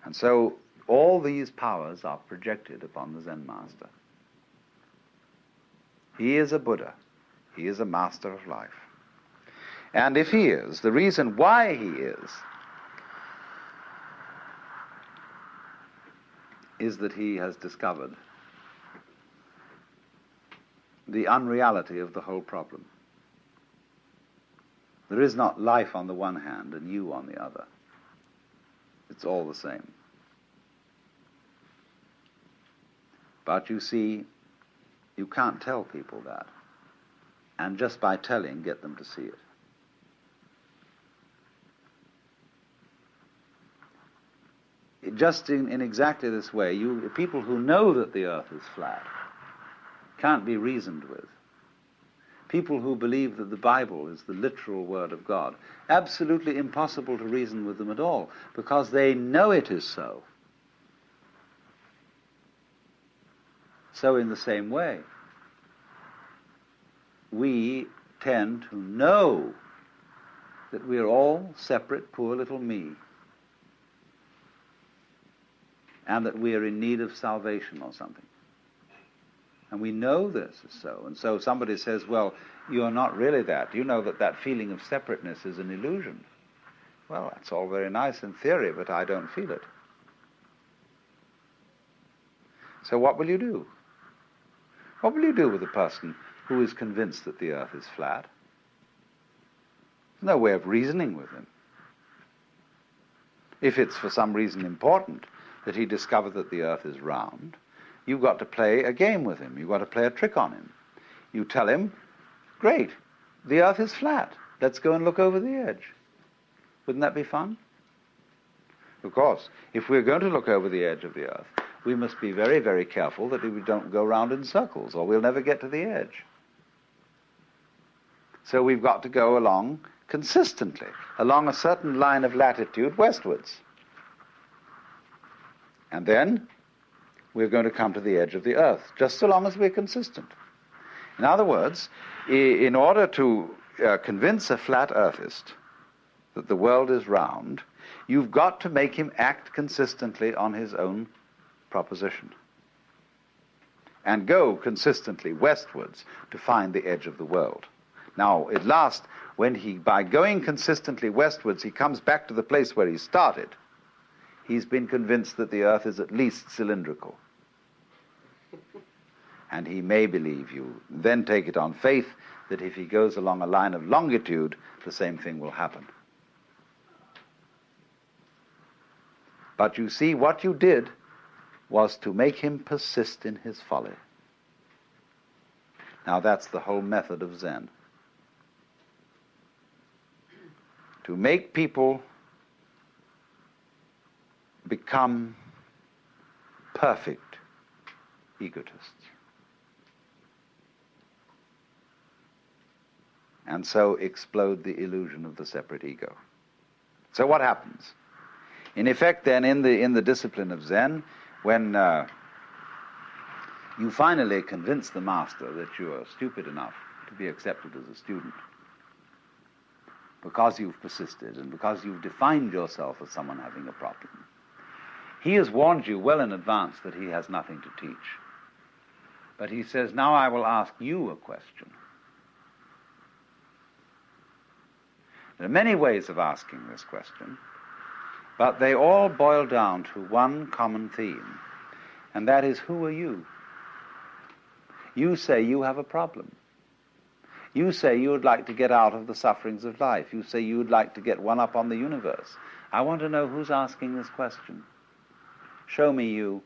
And so all these powers are projected upon the Zen master. He is a Buddha. He is a master of life. And if he is, the reason why he is that he has discovered the unreality of the whole problem. There is not life on the one hand and you on the other. It's all the same. But you see, you can't tell people that. And just by telling, get them to see it. Just in exactly this way, people who know that the earth is flat can't be reasoned with. People who believe that the Bible is the literal word of God, absolutely impossible to reason with them at all, because they know it is so. So in the same way, we tend to know that we're all separate, poor little me, and that we are in need of salvation or something. And we know this is so. And so somebody says, well, you're not really that. You know that that feeling of separateness is an illusion. Well, that's all very nice in theory, but I don't feel it. So what will you do? What will you do with a person who is convinced that the earth is flat? There's no way of reasoning with him. If it's for some reason important that he discover that the earth is round, you've got to play a game with him. You've got to play a trick on him. You tell him, great, the earth is flat. Let's go and look over the edge. Wouldn't that be fun? Of course, if we're going to look over the edge of the earth, we must be very, very careful that we don't go round in circles, or we'll never get to the edge. So we've got to go along consistently, along a certain line of latitude westwards. And then we're going to come to the edge of the earth, just so long as we're consistent. In other words, in order to convince a flat earthist that the world is round, you've got to make him act consistently on his own proposition and go consistently westwards to find the edge of the world. Now, at last, by going consistently westwards, he comes back to the place where he started, he's been convinced that the earth is at least cylindrical. And he may believe you, then take it on faith that if he goes along a line of longitude, the same thing will happen. But you see, what you did was to make him persist in his folly. Now that's the whole method of Zen. To make people become perfect egotists. And so explode the illusion of the separate ego. So what happens? In effect, then, in the discipline of Zen, when you finally convince the master that you are stupid enough to be accepted as a student, because you've persisted and because you've defined yourself as someone having a problem, he has warned you well in advance that he has nothing to teach. But he says, now I will ask you a question. There are many ways of asking this question, but they all boil down to one common theme, and that is, who are you? You say you have a problem. You say you would like to get out of the sufferings of life. You say you would like to get one up on the universe. I want to know who's asking this question. Show me you.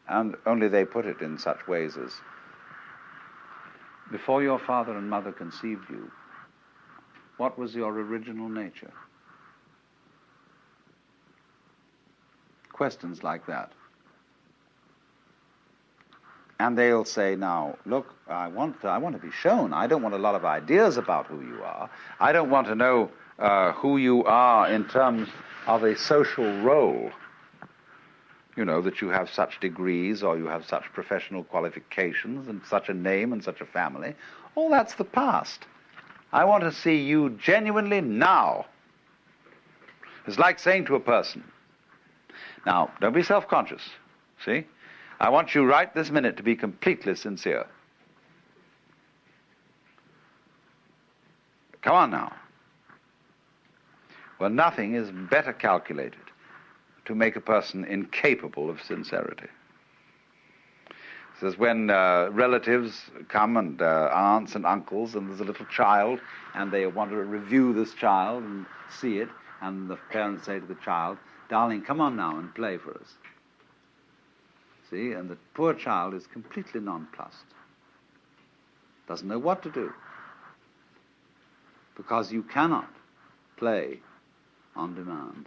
And only they put it in such ways as, before your father and mother conceived you, what was your original nature? Questions like that. And they'll say, now, look, I want to be shown. I don't want a lot of ideas about who you are. I don't want to know who you are in terms of a social role. You know, that you have such degrees or you have such professional qualifications and such a name and such a family. All that's the past. I want to see you genuinely now. It's like saying to a person, now, don't be self-conscious, see? I want you right this minute to be completely sincere. Come on now. Well, nothing is better calculated to make a person incapable of sincerity. It says when relatives come and aunts and uncles, and there's a little child, and they want to review this child and see it, and the parents say to the child, darling, come on now and play for us. See, and the poor child is completely nonplussed. Doesn't know what to do. Because you cannot play on demand.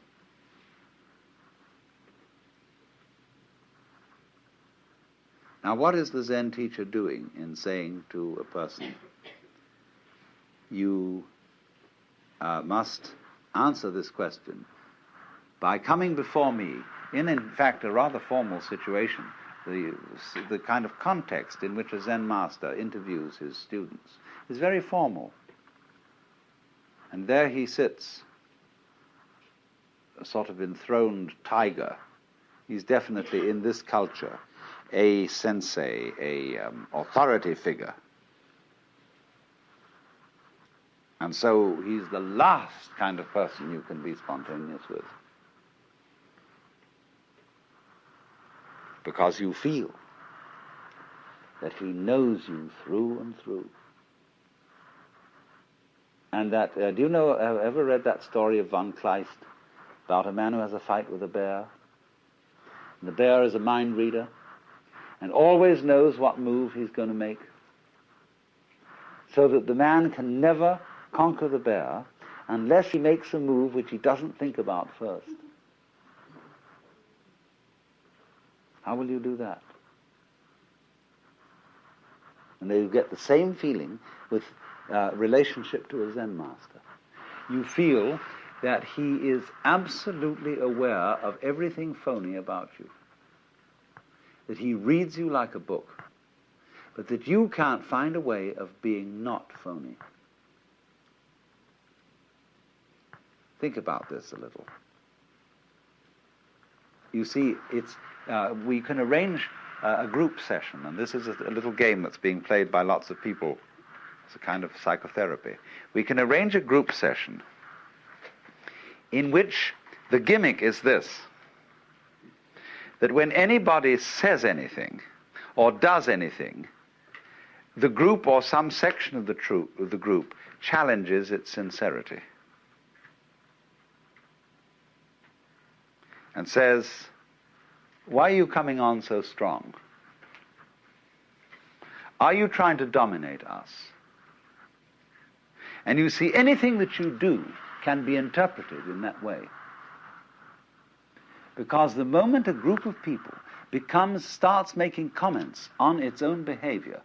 Now, what is the Zen teacher doing in saying to a person, you must answer this question by coming before me in fact, a rather formal situation, the kind of context in which a Zen master interviews his students is very formal. And there he sits, a sort of enthroned tiger. He's definitely, in this culture, a sensei, a authority figure. And so he's the last kind of person you can be spontaneous with. Because you feel that he knows you through and through. And that, do you know, ever read that story of von Kleist about a man who has a fight with a bear? And the bear is a mind reader and always knows what move he's going to make, so that the man can never conquer the bear unless he makes a move which he doesn't think about first. How will you do that? And you get the same feeling with relationship to a Zen master. You feel that he is absolutely aware of everything phony about you. That he reads you like a book, but that you can't find a way of being not phony. Think about this a little. You see, it's we can arrange a group session, and this is a little game that's being played by lots of people. It's a kind of psychotherapy. We can arrange a group session in which the gimmick is this, that when anybody says anything or does anything, the group or some section of the group challenges its sincerity and says, why are you coming on so strong? Are you trying to dominate us? And you see, anything that you do can be interpreted in that way. Because the moment a group of people starts making comments on its own behavior,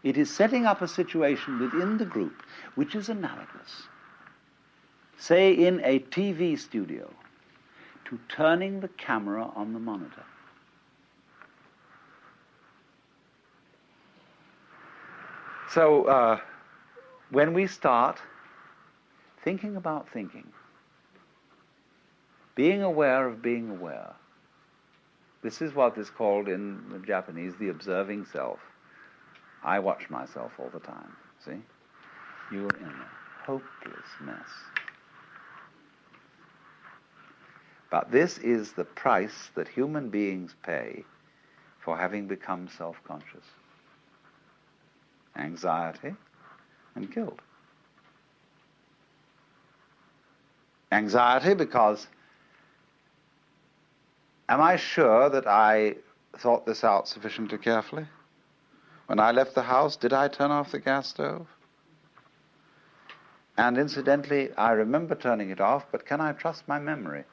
it is setting up a situation within the group which is analogous, say in a TV studio, to turning the camera on the monitor. So when we start thinking about thinking, being aware of being aware, this is what is called in the Japanese the observing self. I watch myself all the time, see? You're in a hopeless mess. But this is the price that human beings pay for having become self-conscious. Anxiety and guilt. Anxiety because, am I sure that I thought this out sufficiently carefully? When I left the house, did I turn off the gas stove? And incidentally, I remember turning it off, but can I trust my memory?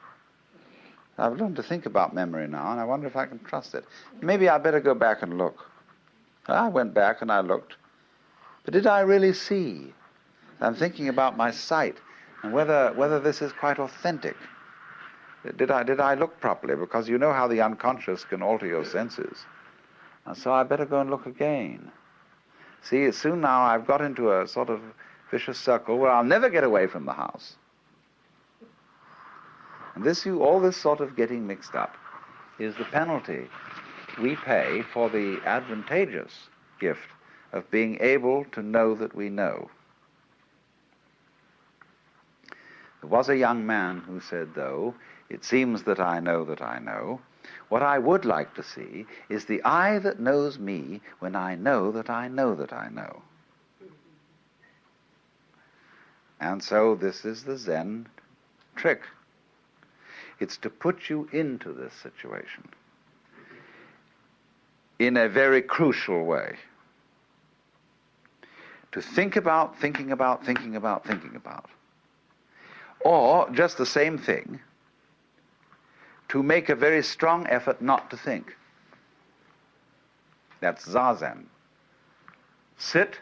I've learned to think about memory now, and I wonder if I can trust it. Maybe I better go back and look. I went back and I looked. But did I really see? I'm thinking about my sight and whether this is quite authentic. Did I look properly? Because you know how the unconscious can alter your senses. And so I better go and look again. See, soon now I've got into a sort of vicious circle where I'll never get away from the house. And all this sort of getting mixed up is the penalty we pay for the advantageous gift of being able to know that we know. There was a young man who said, though, it seems that I know that I know. What I would like to see is the I that knows me when I know that I know that I know. And so this is the Zen trick. It's to put you into this situation in a very crucial way. To think about, thinking about, thinking about, thinking about. Or, just the same thing, to make a very strong effort not to think. That's Zazen. Sit,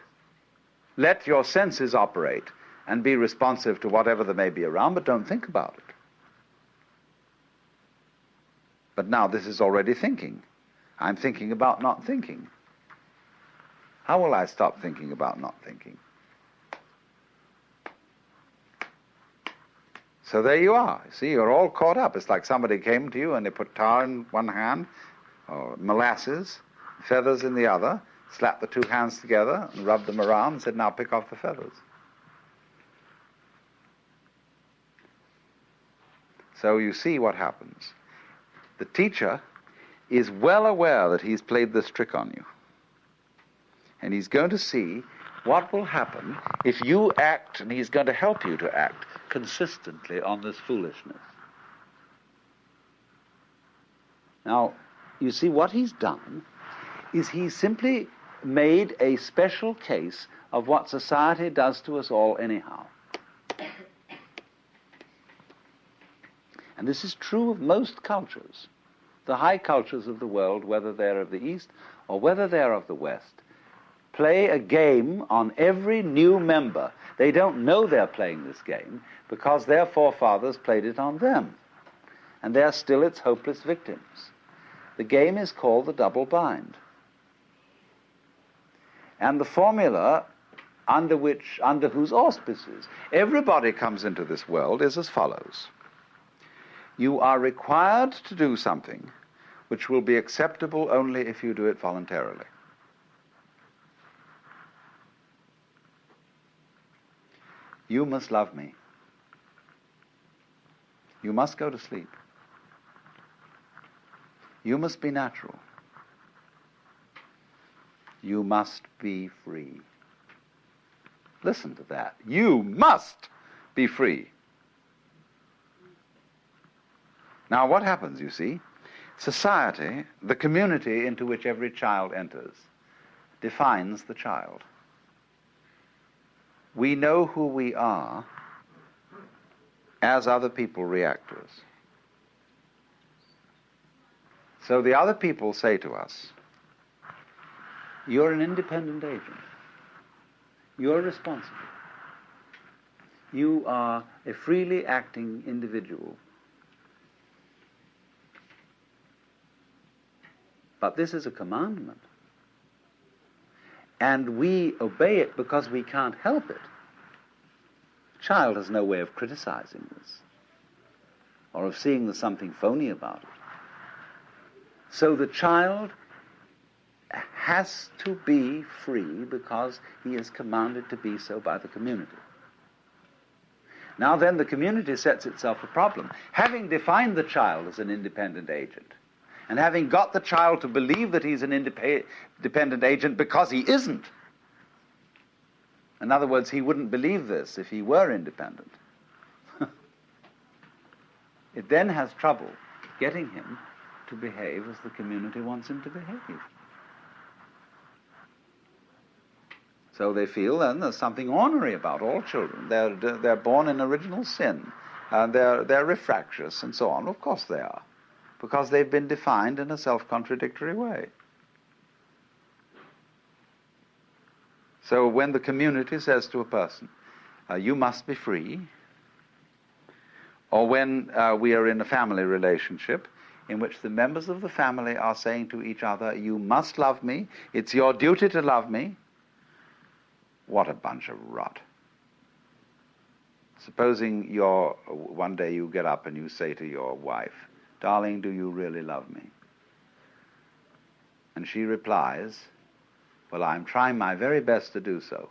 let your senses operate, and be responsive to whatever there may be around, but don't think about it. But now this is already thinking. I'm thinking about not thinking. How will I stop thinking about not thinking? So there you are. See, you're all caught up. It's like somebody came to you and they put tar in one hand, or molasses, feathers in the other, slapped the two hands together and rubbed them around and said, now pick off the feathers. So you see what happens. The teacher is well aware that he's played this trick on you. And he's going to see what will happen if you act, and he's going to help you to act consistently on this foolishness. Now, you see, what he's done is he's simply made a special case of what society does to us all anyhow. And this is true of most cultures. The high cultures of the world, whether they're of the East or whether they're of the West, play a game on every new member. They don't know they're playing this game because their forefathers played it on them. And they're still its hopeless victims. The game is called the double bind. And the formula under whose auspices everybody comes into this world is as follows. You are required to do something which will be acceptable only if you do it voluntarily. You must love me. You must go to sleep. You must be natural. You must be free. Listen to that. You must be free. Now what happens, you see? Society, the community into which every child enters, defines the child. We know who we are as other people react to us. So the other people say to us, you're an independent agent. You're responsible. You are a freely acting individual. But this is a commandment. And we obey it because we can't help it. The child has no way of criticizing this or of seeing there's something phony about it. So the child has to be free because he is commanded to be so by the community. Now then, the community sets itself a problem. Having defined the child as an independent agent, and having got the child to believe that he's an independent agent because he isn't. In other words, he wouldn't believe this if he were independent. It then has trouble getting him to behave as the community wants him to behave. So they feel then there's something ornery about all children. They're born in original sin, and they're refractious and so on. Of course they are, because they've been defined in a self-contradictory way. So when the community says to a person, you must be free, or when we are in a family relationship in which the members of the family are saying to each other, you must love me, it's your duty to love me, what a bunch of rot. Supposing one day you get up and you say to your wife, "Darling, do you really love me?" And she replies, "Well, I'm trying my very best to do so."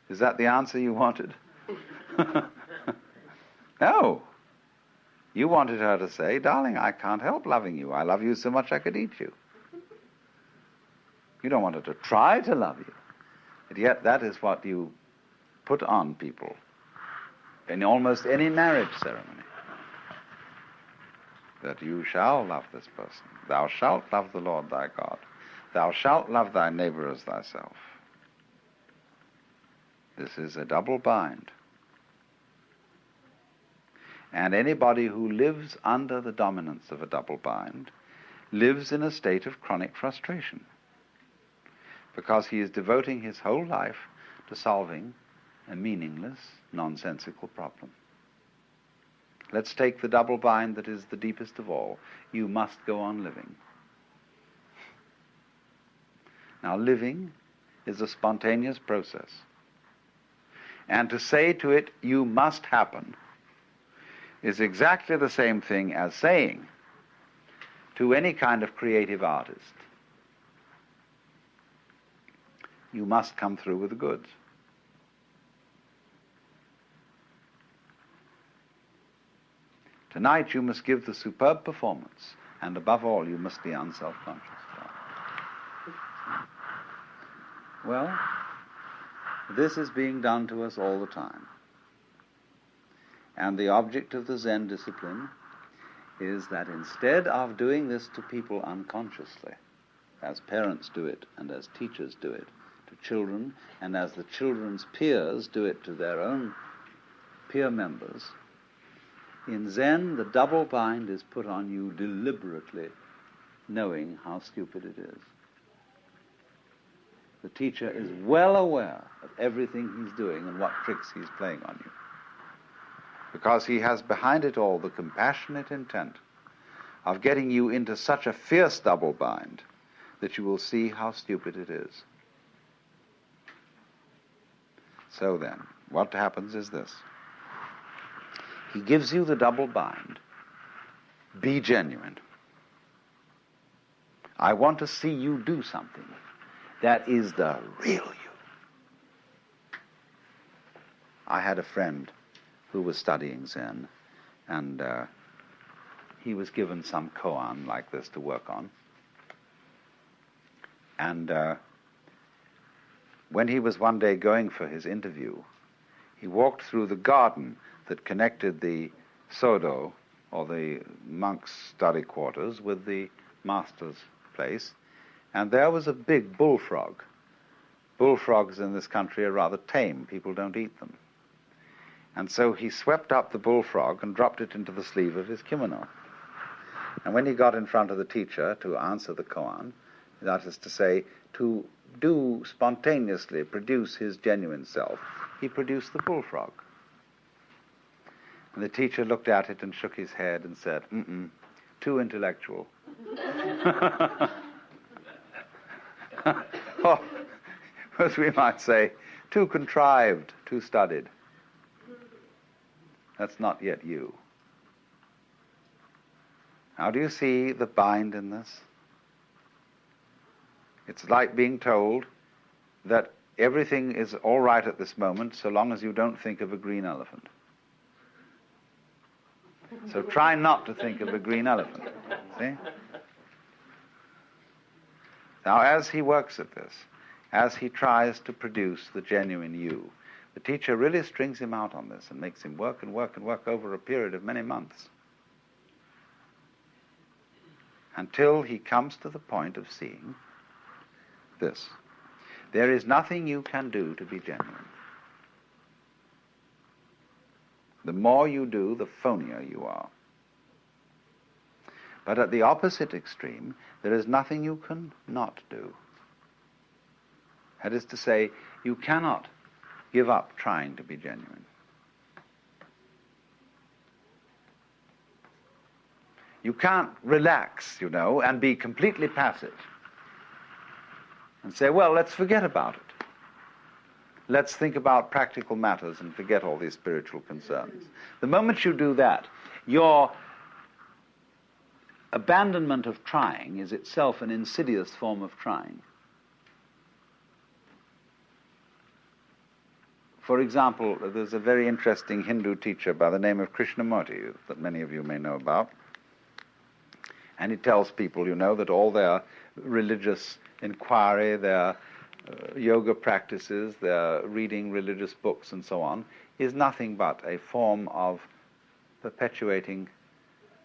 Is that the answer you wanted? No. You wanted her to say, "Darling, I can't help loving you. I love you so much I could eat you." You don't want her to try to love you. But yet that is what you put on people in almost any marriage ceremony. That you shall love this person. Thou shalt love the Lord thy God. Thou shalt love thy neighbor as thyself. This is a double bind. And anybody who lives under the dominance of a double bind lives in a state of chronic frustration, because he is devoting his whole life to solving a meaningless, nonsensical problem. Let's take the double bind that is the deepest of all. You must go on living. Now, living is a spontaneous process. And to say to it, "you must happen," is exactly the same thing as saying to any kind of creative artist, "you must come through with the goods." Tonight you must give the superb performance, and above all you must be unself-conscious. Well, this is being done to us all the time. And the object of the Zen discipline is that instead of doing this to people unconsciously, as parents do it and as teachers do it to children, and as the children's peers do it to their own peer members, in Zen the double bind is put on you deliberately, knowing how stupid it is. The teacher is well aware of everything he's doing and what tricks he's playing on you, because he has behind it all the compassionate intent of getting you into such a fierce double bind that you will see how stupid it is. So then, what happens is this. He gives you the double bind. Be genuine. I want to see you do something that is the real you. I had a friend who was studying Zen, and he was given some koan like this to work on. And when he was one day going for his interview, he walked through the garden that connected the sodo, or the monk's study quarters, with the master's place, and there was a big bullfrog. Bullfrogs in this country are rather tame. People don't eat them. And so he swept up the bullfrog and dropped it into the sleeve of his kimono. And when he got in front of the teacher to answer the koan, that is to say, to do spontaneously produce his genuine self, he produced the bullfrog. And the teacher looked at it and shook his head and said, too intellectual. Or, as we might say, too contrived, too studied. That's not yet you. Now, do you see the bind in this? It's like being told that everything is all right at this moment so long as you don't think of a green elephant. So try not to think of a green elephant. See? Now, as he works at this, as he tries to produce the genuine you, the teacher really strings him out on this and makes him work and work and work over a period of many months, until he comes to the point of seeing this. There is nothing you can do to be genuine. The more you do, the phonier you are. But at the opposite extreme, there is nothing you can not do. That is to say, you cannot give up trying to be genuine. You can't relax, and be completely passive and say, well, let's forget about it. Let's think about practical matters and forget all these spiritual concerns. The moment you do that, your abandonment of trying is itself an insidious form of trying. For example, there's a very interesting Hindu teacher by the name of Krishnamurti that many of you may know about. And he tells people, that all their religious inquiry, their yoga practices, their reading religious books and so on, is nothing but a form of perpetuating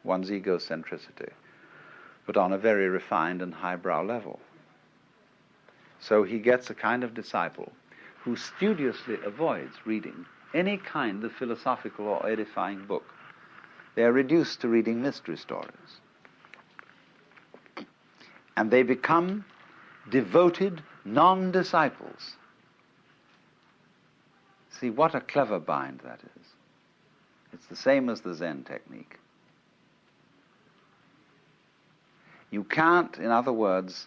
one's egocentricity, but on a very refined and highbrow level. So he gets a kind of disciple who studiously avoids reading any kind of philosophical or edifying book. They are reduced to reading mystery stories. And they become devoted non-disciples. See, what a clever bind that is. It's the same as the Zen technique. You can't, in other words,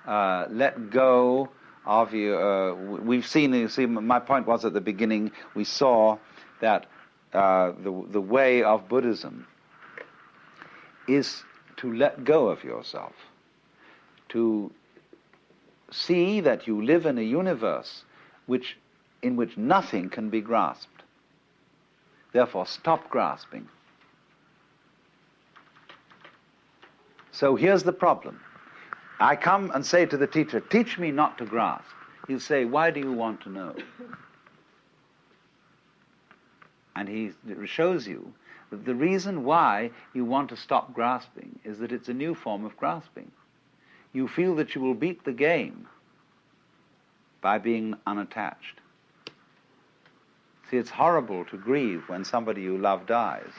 let go of your... we've seen, my point was at the beginning, we saw that the way of Buddhism is to let go of yourself, to see that you live in a universe in which nothing can be grasped. Therefore, stop grasping. So here's the problem. I come and say to the teacher, teach me not to grasp. He'll say, why do you want to know? And he shows you that the reason why you want to stop grasping is that it's a new form of grasping. You feel that you will beat the game by being unattached. See, it's horrible to grieve when somebody you love dies.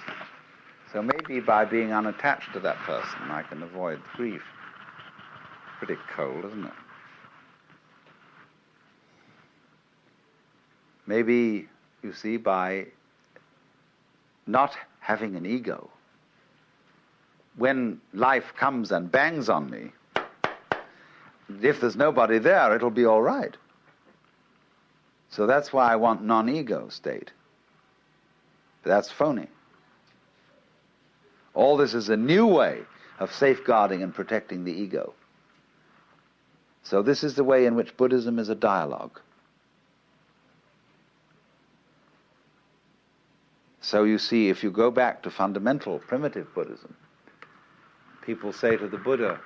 So maybe by being unattached to that person, I can avoid grief. Pretty cold, isn't it? Maybe, you see, by not having an ego, when life comes and bangs on me, if there's nobody there, it'll be all right. So that's why I want non-ego state. But that's phony. All this is a new way of safeguarding and protecting the ego. So this is the way in which Buddhism is a dialogue. So you see, if you go back to fundamental primitive Buddhism, people say to the Buddha,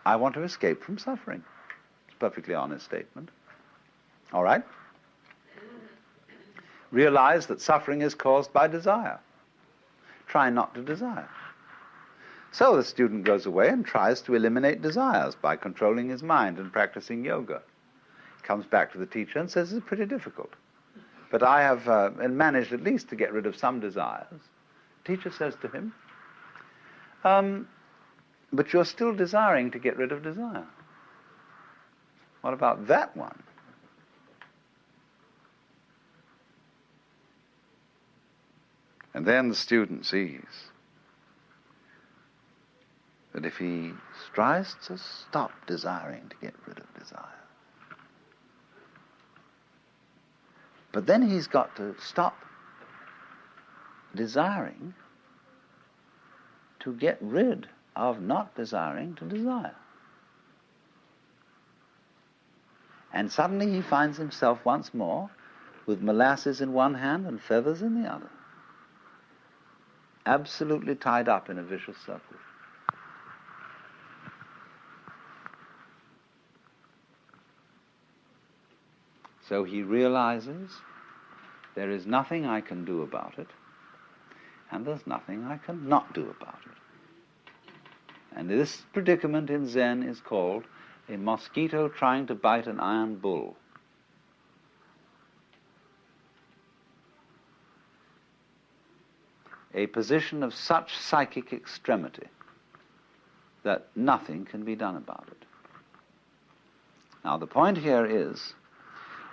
I want to escape from suffering. It's a perfectly honest statement. All right? Realize that suffering is caused by desire. Try not to desire. So the student goes away and tries to eliminate desires by controlling his mind and practicing yoga. Comes back to the teacher and says, it's pretty difficult. But I have managed at least to get rid of some desires. The teacher says to him, but you're still desiring to get rid of desire. What about that one? And then the student sees that if he tries to stop desiring to get rid of desire, but then he's got to stop desiring to get rid of not desiring to desire. And suddenly he finds himself once more with molasses in one hand and feathers in the other. Absolutely tied up in a vicious circle. So he realizes there is nothing I can do about it, and there's nothing I can not do about it. And this predicament in Zen is called a mosquito trying to bite an iron bull. A position of such psychic extremity that nothing can be done about it. Now the point here is,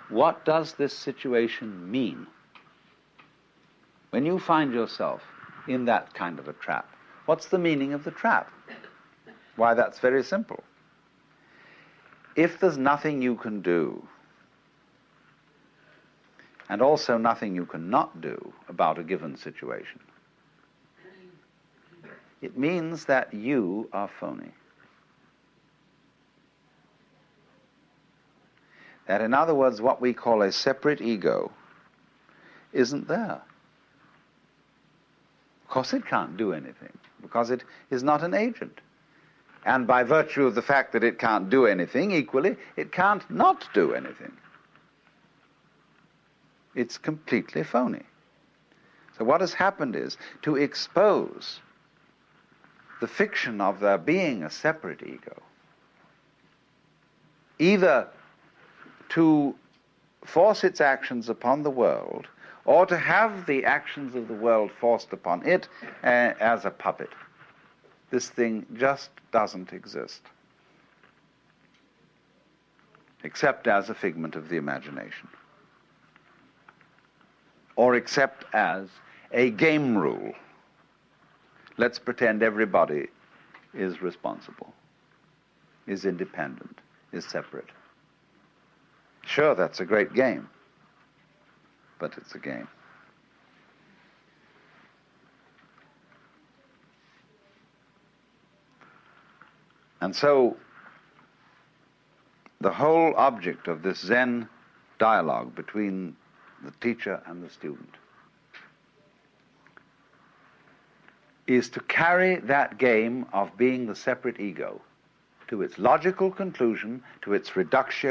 what does this situation mean? When you find yourself in that kind of a trap, what's the meaning of the trap? Why, that's very simple. If there's nothing you can do, and also nothing you cannot do about a given situation. It means that you are phony. That, in other words, what we call a separate ego isn't there. Of course it can't do anything, because it is not an agent. And by virtue of the fact that it can't do anything, equally, it can't not do anything. It's completely phony. So what has happened is to expose the fiction of there being a separate ego, either to force its actions upon the world, or to have the actions of the world forced upon it as a puppet. This thing just doesn't exist, except as a figment of the imagination, or except as a game rule. Let's pretend everybody is responsible, is independent, is separate. Sure, that's a great game, but it's a game. And so, the whole object of this Zen dialogue between the teacher and the student is to carry that game of being the separate ego to its logical conclusion, to its reductio